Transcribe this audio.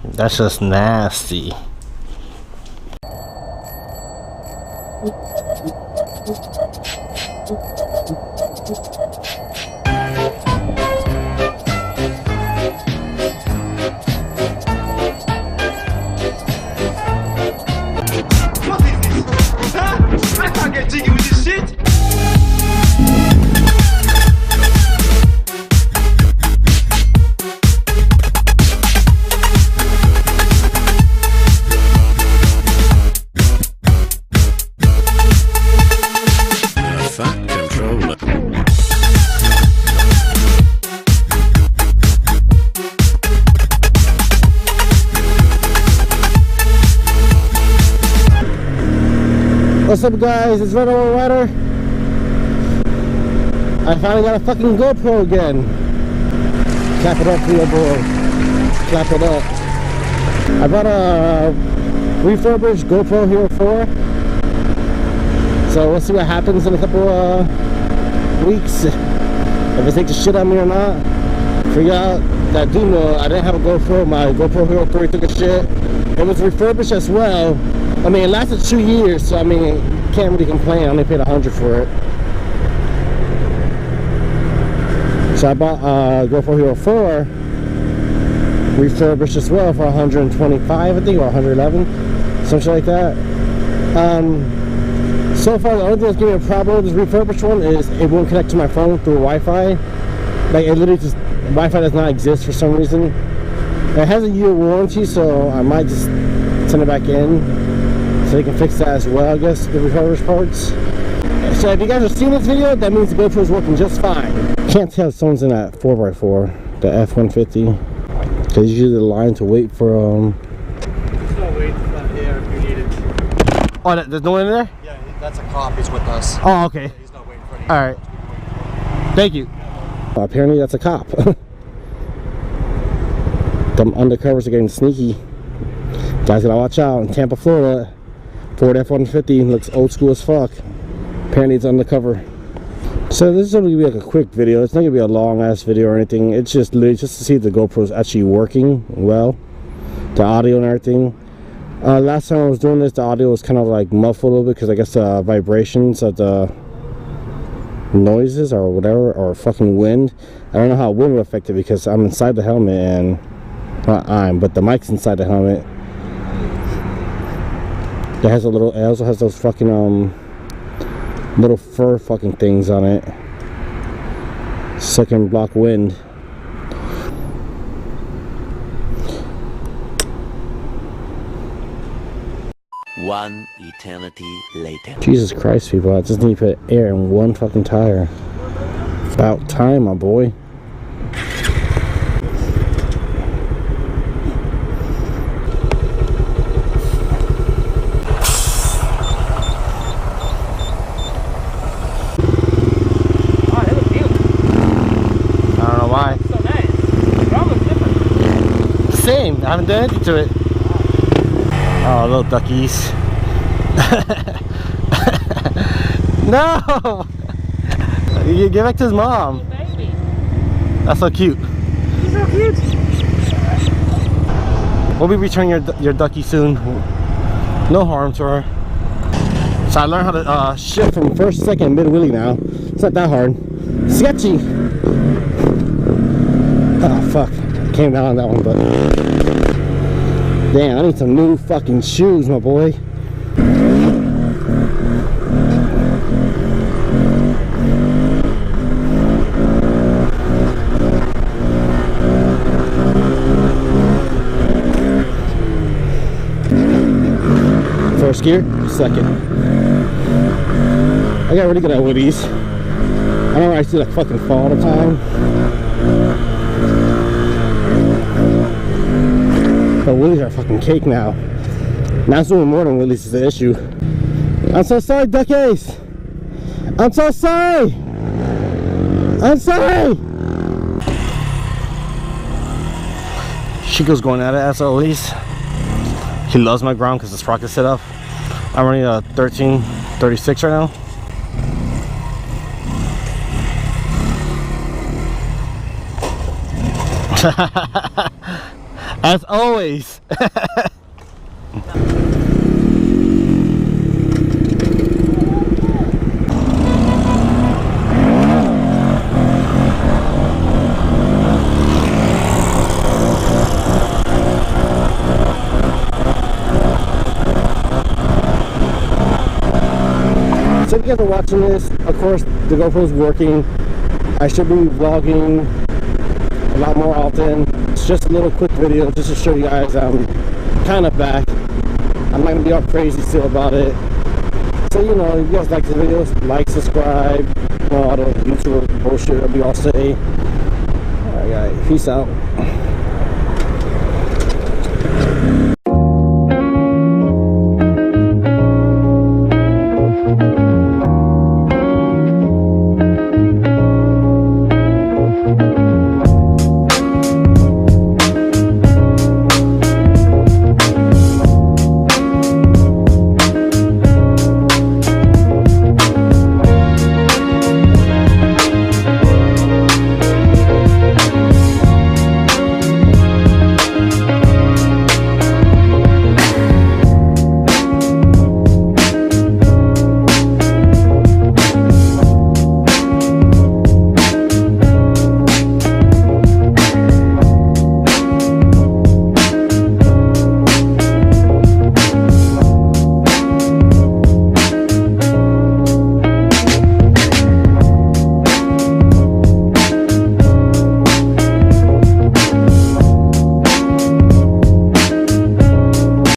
That's just nasty. I can't get jiggy with this shit. What's up, guys? It's Red Over Rider. I finally got a fucking GoPro again. Clap it up for your boy. Clap it up. I bought a refurbished GoPro Hero 4. So we'll see what happens in a couple weeks. If it takes a shit on me or not. For y'all that do know, I didn't have a GoPro. My GoPro Hero 3 took a shit. It was refurbished as well. I mean, it lasted 2 years, so I mean, can't really complain. I only paid $100 for it. So I bought GoPro Hero 4 refurbished as well for $125, I think, or $111, something like that. So far, the only thing that's giving me a problem with this refurbished one is it won't connect to my phone through Wi-Fi. Like, it literally just, Wi-Fi does not exist for some reason. It has a year warranty, so I might just send it back in. So they can fix that as well, I guess, the refurbished parts. So if you guys are seeing this video, that means the GoPro is working just fine. Can't tell if someone's in that 4x4, the F-150. Because usually the line to wait for, There's no wait here if you need it. Oh, there's no one in there? Yeah, that's a cop. He's with us. Oh, okay. Yeah, he's not waiting for you. Alright. Thank you. Apparently that's a cop. Them undercovers are getting sneaky. Guys gotta watch out. In Tampa, Florida, Ford F-150 looks old school as fuck. Apparently it's undercover. So this is only gonna be like a quick video. It's not gonna be a long ass video or anything. It's just literally just to see if the GoPro is actually working well, the audio and everything. Last time I was doing this, the audio was kind of like muffled a little bit because I guess the vibrations of the noises or whatever, or fucking wind. I don't know how wind would affect it because I'm inside the helmet and but the mic's inside the helmet. It has a little, it also has those fucking little fur fucking things on it, so it can block wind. One eternity later. Jesus Christ, people! I just need to put air in one fucking tire. About time, my boy. Same, I haven't done anything to it. Oh, little duckies. No! You give back to his mom. Baby. That's so cute. He's so cute. We'll be returning your ducky soon. No harm to her. So I learned how to shift from first, second, mid wheelie now. It's not that hard. Sketchy. Oh fuck. Came down on that one, but damn, I need some new fucking shoes, my boy. First gear, second. I got really good at wheelies. I don't know, I used to like fucking fall all the time. But wheelies are fucking cake now. Now it's doing more than wheelies is the issue. I'm so sorry, duckies. I'm so sorry. I'm sorry. Chico's going at it as always. He loves my ground because the sprocket set up. I'm running a 1336 right now. As always. So if you guys are watching this, of course the GoPro's working. I should be vlogging a lot more often. It's just a little quick video just to show you guys I'm kind of back. I'm not going to be all crazy still about it. So, you know, if you guys like the videos, like, subscribe, you know, all the YouTube bullshit that we all say. Alright guys, peace out.